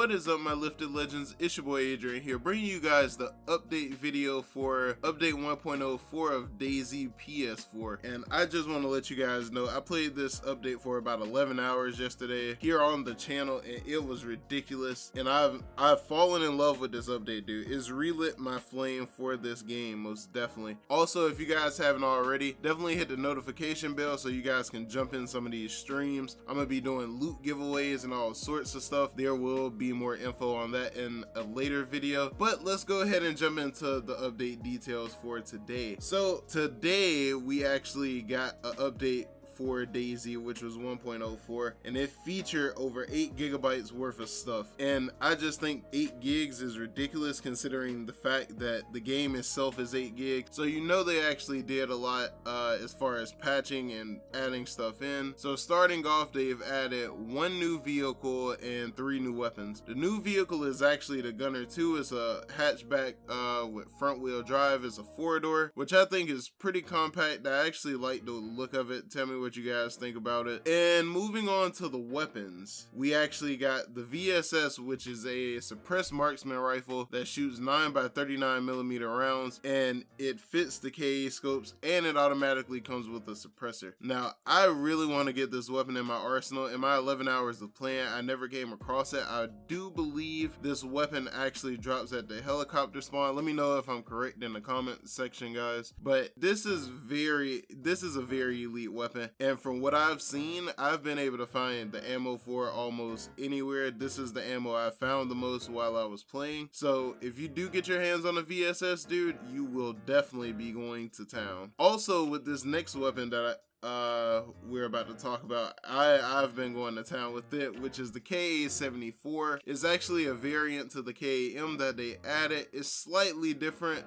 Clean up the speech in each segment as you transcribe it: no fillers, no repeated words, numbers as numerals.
What is up, my lifted legends? It's your boy Adrian here, bringing you guys the update video for update 1.04 of DAYZ PS4. And I just want to let you guys know, I played this update for about 11 hours yesterday here on the channel, and it was ridiculous. And I've fallen in love with this update, dude. It's relit my flame for this game, most definitely. Also, if you guys haven't already, definitely hit the notification bell so you guys can jump in some of these streams. I'm gonna be doing loot giveaways and all sorts of stuff. There will be more info on that in a later video, but let's go ahead and jump into the update details for today. So today we actually got an update for DAYZ, which was 1.04, and it featured over 8 gigabytes worth of stuff. And I just think 8 gigs is ridiculous considering the fact that the game itself is 8 gigs. So you know they actually did a lot as far as patching and adding stuff in. So starting off, they've added 1 new vehicle and 3 new weapons. The new vehicle is actually the Gunner 2. It's a hatchback with front wheel drive. It's a 4-door, which I think is pretty compact. I actually like the look of it. Tell me what you guys think about it. And moving on to the weapons, we actually got the VSS, which is a suppressed marksman rifle that shoots 9x39mm rounds, and it fits the KA scopes, and it automatically comes with a suppressor. Now I really want to get this weapon in my arsenal. In my 11 hours of playing, I never came across it. I do believe this weapon actually drops at the helicopter spawn. Let me know if I'm correct in the comment section, guys, but this is a very elite weapon. And from what I've seen, I've been able to find the ammo for almost anywhere. This is the ammo I found the most while I was playing. So if you do get your hands on a VSS, dude, you will definitely be going to town. Also, with this next weapon that we're about to talk about, I've been going to town with it, which is the KA-74. It's actually a variant to the KAM that they added. It's slightly different,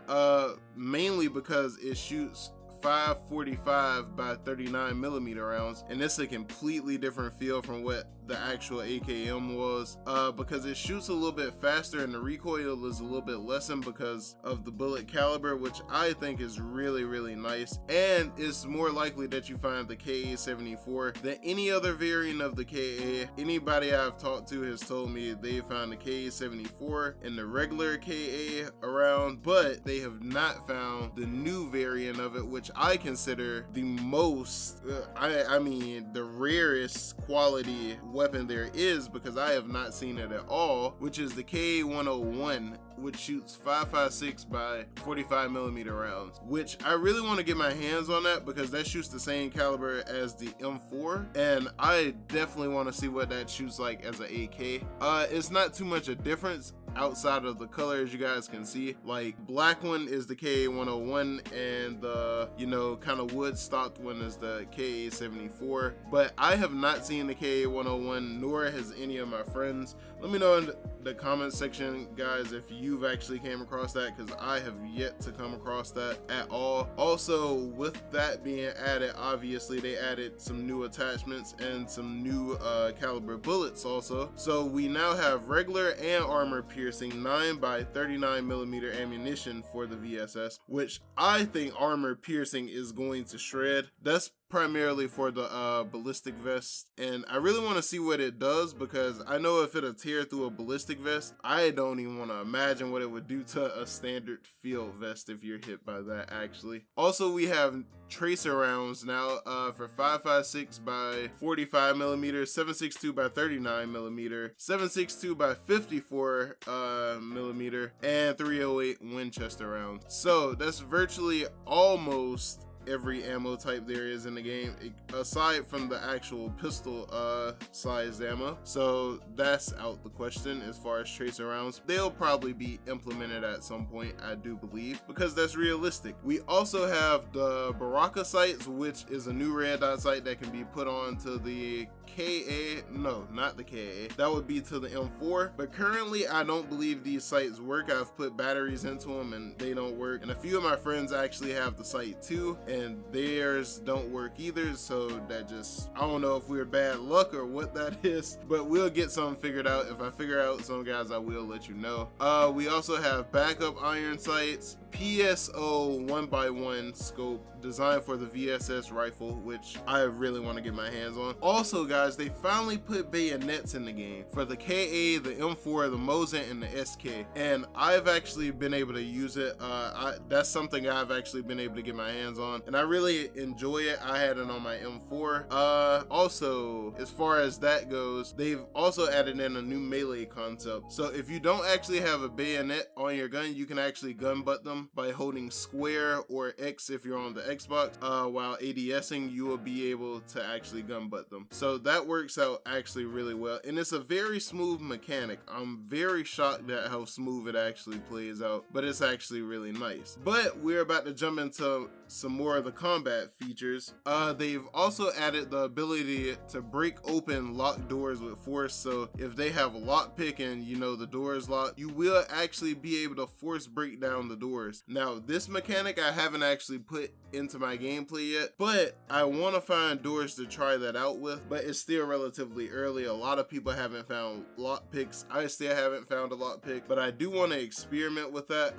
mainly because it shoots 545x39mm rounds, and it's a completely different feel from what the actual AKM was, because it shoots a little bit faster and the recoil is a little bit lessened because of the bullet caliber, which I think is really nice. And it's more likely that you find the KA-74 than any other variant of the KA. Anybody I've talked to has told me they found the KA-74 and the regular KA around, but they have not found the new variant of it, which I consider the most, I mean, the rarest quality weapon there is, because I have not seen it at all, which is the KA-101, which shoots 5.56x45mm rounds, which I really want to get my hands on that because that shoots the same caliber as the M4, and I definitely want to see what that shoots like as an AK. It's not too much a difference outside of the color, as you guys can see. Like, black one is the KA-101 and the, you know, kind of wood stocked one is the KA-74, but I have not seen the KA-101, nor has any of my friends. Let me know in the comment section, guys, if you've actually came across that, because I have yet to come across that at all. Also, with that being added, obviously they added some new attachments and some new caliber bullets also. So we now have regular and armor piercing 9x39mm ammunition for the VSS, which I think armor piercing is going to shred. That's primarily for the ballistic vest, and I really want to see what it does, because I know if it'll tear through a ballistic vest, I don't even want to imagine what it would do to a standard field vest if you're hit by that, actually. Also, we have tracer rounds now for 5.56x45mm, 7.62x39mm, 7.62x54mm, and 308 Winchester rounds. So that's virtually almost every ammo type there is in the game, aside from the actual pistol sized ammo. So that's out the question as far as tracer rounds. They'll probably be implemented at some point, I do believe, because that's realistic. We also have the Baraka sights, which is a new red dot sight that can be put on to the KA, no, not the KA, that would be to the M4, but currently I don't believe these sights work. I've put batteries into them and they don't work, and a few of my friends actually have the sight too, and theirs don't work either. So that just, I don't know if we're bad luck or what that is, but we'll get something figured out. If I figure out some, guys, I will let you know. We also have backup iron sights, PSO 1x1 scope designed for the VSS rifle, which I really want to get my hands on. Also guys, they finally put bayonets in the game for the KA, the M4, the Mosin, and the SK, and I've actually been able to use it. That's something I've actually been able to get my hands on, and I really enjoy it. I had it on my M4. Also, as far as that goes, they've also added in a new melee concept. So if you don't actually have a bayonet on your gun, you can actually gun butt them by holding square or X if you're on the Xbox. While ADSing, you will be able to actually gun butt them. So that works out actually really well, and it's a very smooth mechanic. I'm very shocked at how smooth it actually plays out, but it's actually really nice. But we're about to jump into some more of the combat features. They've also added the ability to break open locked doors with force. So if they have a lockpick and you know the door is locked, you will actually be able to force break down the doors. Now this mechanic I haven't actually put into my gameplay yet, but I want to find doors to try that out with, but it's still relatively early. A lot of people haven't found lockpicks. I still haven't found a lockpick, but I do want to experiment with that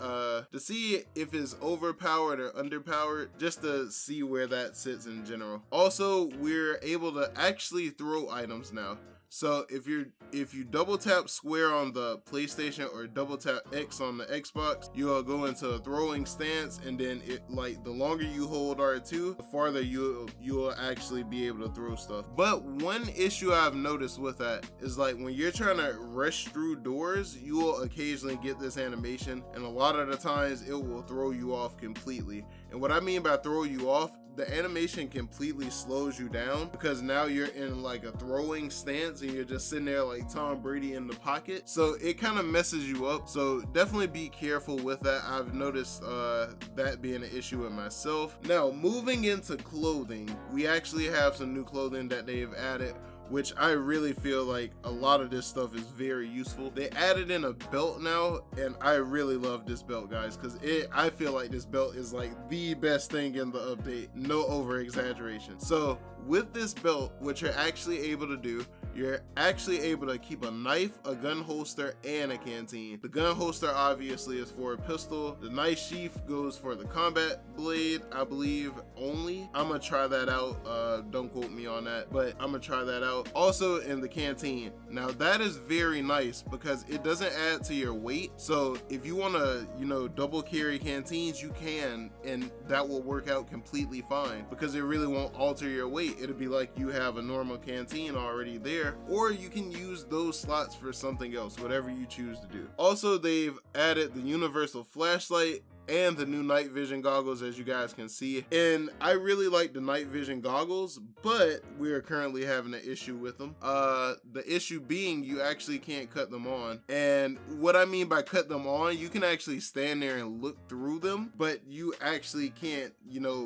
to see if it's overpowered or underpowered, just to see where that sits in general. Also, we're able to actually throw items now. So if you double tap square on the PlayStation or double tap X on the Xbox, you'll go into a throwing stance, and then the longer you hold R2, the farther you'll actually be able to throw stuff. But one issue I've noticed with that is like when you're trying to rush through doors, you will occasionally get this animation, and a lot of the times it will throw you off completely. And what I mean by throw you off, the animation completely slows you down because now you're in like a throwing stance and you're just sitting there like Tom Brady in the pocket. So it kind of messes you up. So definitely be careful with that. I've noticed that being an issue with myself. Now moving into clothing, we actually have some new clothing that they've added, which I really feel like a lot of this stuff is very useful. They added in a belt now, and I really love this belt, guys, because I feel like this belt is like the best thing in the update, no over exaggeration. So with this belt, what you're actually able to do, you're actually able to keep a knife, a gun holster, and a canteen. The gun holster obviously is for a pistol. The knife sheath goes for the combat blade, I believe, only. I'm gonna try that out. Don't quote me on that, but I'm gonna try that out. Also in the canteen. Now that is very nice because it doesn't add to your weight. So if you wanna, double carry canteens, you can, and that will work out completely fine because it really won't alter your weight. It'll be like you have a normal canteen already there, or you can use those slots for something else, whatever you choose to do. Also, they've added the universal flashlight and the new night vision goggles, as you guys can see, and I really like the night vision goggles, but we are currently having an issue with them. The issue being you actually can't cut them on, and what I mean by cut them on, you can actually stand there and look through them, but you actually can't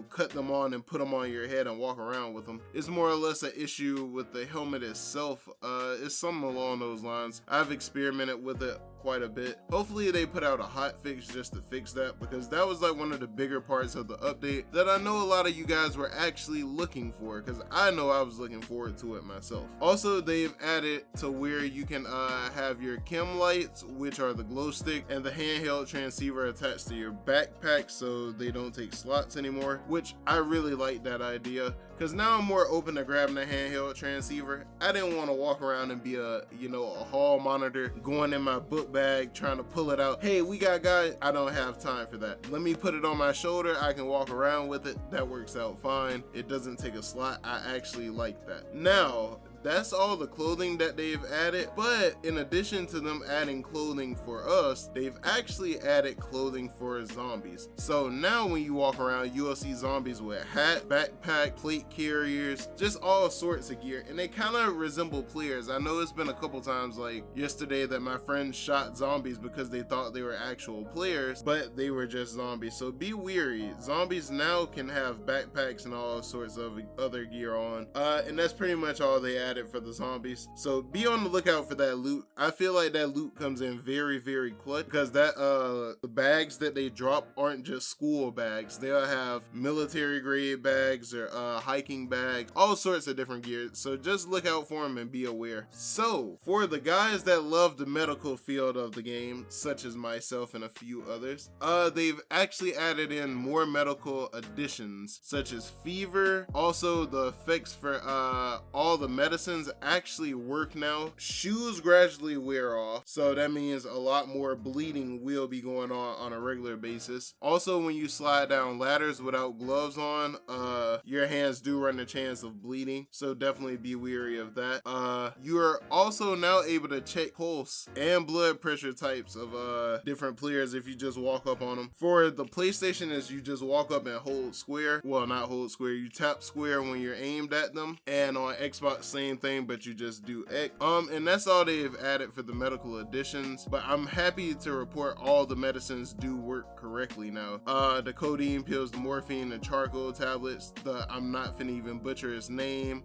cut them on and put them on your head and walk around with them. It's more or less an issue with the helmet itself. It's something along those lines. I've experimented with it quite a bit. Hopefully they put out a hot fix just to fix that, because that was like one of the bigger parts of the update that I know a lot of you guys were actually looking for, because I know I was looking forward to it myself. Also, they've added to where you can have your chem lights, which are the glow stick, and the handheld transceiver attached to your backpack so they don't take slots anymore, which I really like that idea, because now I'm more open to grabbing a handheld transceiver. I didn't want to walk around and be a hall monitor going in my book bag trying to pull it out. Hey, we got guys. I don't have time for that. Let me put it on my shoulder. I can walk around with it. That works out fine. It doesn't take a slot. I actually like that. Now, that's all the clothing that they've added, but in addition to them adding clothing for us, they've actually added clothing for zombies. So now when you walk around, you will see zombies with hat, backpack, plate carriers, just all sorts of gear, and they kind of resemble players. I know it's been a couple times, like yesterday, that my friends shot zombies because they thought they were actual players, but they were just zombies. So be wary. Zombies now can have backpacks and all sorts of other gear on, and that's pretty much all they added. added for the zombies. So be on the lookout for that loot. I feel like that loot comes in very, very clutch, because that the bags that they drop aren't just school bags. They'll have military grade bags or hiking bags, all sorts of different gear. So just look out for them and be aware. So for the guys that love the medical field of the game, such as myself and a few others, they've actually added in more medical additions, such as fever. Also, the effects for all the medicines actually work now. Shoes gradually wear off, so that means a lot more bleeding will be going on a regular basis. Also, when you slide down ladders without gloves on, your hands do run the chance of bleeding, so definitely be wary of that. You are also now able to check pulse and blood pressure types of different players if you just walk up on them. For the PlayStation, is you just walk up and hold square, well, not hold square, you tap square when you're aimed at them, and on Xbox same thing, but you just do X. And that's all they've added for the medical additions, but I'm happy to report all the medicines do work correctly now. The codeine pills, the morphine, the charcoal tablets, I'm not finna even butcher his name,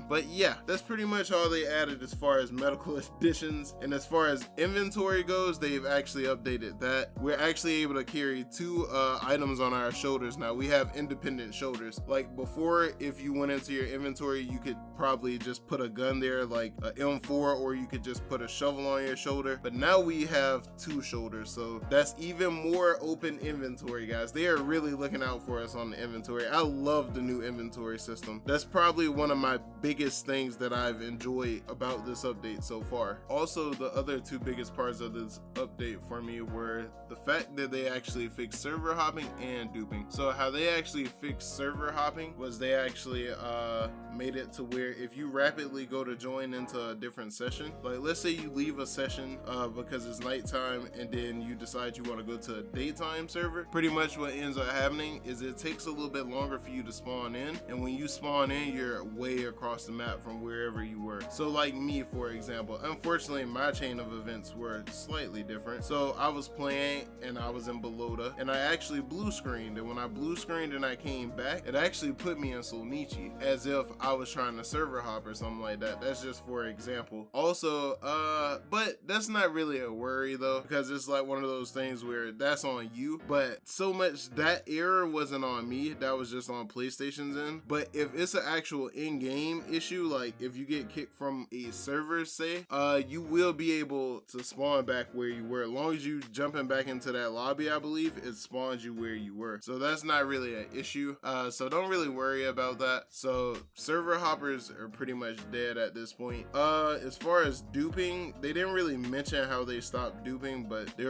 but yeah, that's pretty much all they added as far as medical additions. And as far as inventory goes, they've actually updated that. We're actually able to carry 2 items on our shoulders now. We have independent shoulders. Like before, if you went into your inventory, you could probably just put a gun there like a M4, or you could just put a shovel on your shoulder, but now we have 2 shoulders, so that's even more open inventory, guys. They are really looking out for us on the inventory. I love the new inventory system. That's probably one of my biggest things that I've enjoyed about this update so far. Also, the other 2 biggest parts of this update for me were the fact that they actually fixed server hopping and duping. So how they actually fixed server hopping was they actually made it to where if you rapidly go to join into a different session, like let's say you leave a session because it's nighttime, and then you decide you want to go to a daytime server, pretty much what ends up happening is it takes a little bit longer for you to spawn in, and when you spawn in, you're way across the map from wherever you were. So like me, for example, unfortunately my chain of events were slightly different. So I was playing and I was in Belota, and I actually blue screened, and when I blue screened and I came back, it actually put me in Solnichi as if I was trying to server hop or something like that. That's just for example. Also, but that's not really a worry though, because it's like one of those things where that's on you, but so much that error wasn't on me, that was just on PlayStation's end. But if it's an actual in-game issue, like if you get kicked from a server, say, you will be able to spawn back where you were. As long as you jumping back into that lobby, I believe it spawns you where you were, so that's not really an issue. So don't really worry about that. So server hoppers are pretty much dead at this point. As far as duping, they didn't really mention how they stopped duping, but they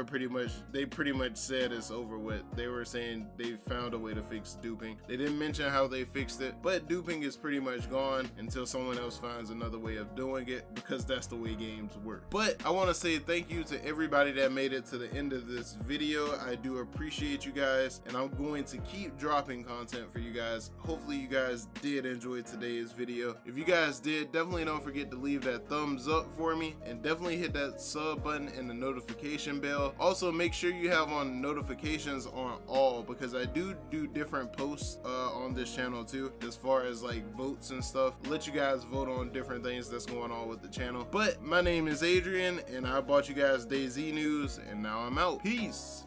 pretty much said it's over with. They were saying they found a way to fix duping. They didn't mention how they fixed it, but duping is pretty much gone until someone else finds another way of doing it, because that's the way games work. But I want to say thank you to everybody that made it to the end of this video. I do appreciate you guys, and I'm going to keep dropping content for you guys. Hopefully you guys did enjoy today's video. If you guys did, definitely don't forget to leave that thumbs up for me, and definitely hit that sub button and the notification bell. Also, make sure you have on notifications on all, because I do different posts on this channel too, as far as like votes and stuff. Let you guys vote on different things that's going on with the channel. But my name is Adrian, and I brought you guys DayZ news, and now I'm out. Peace.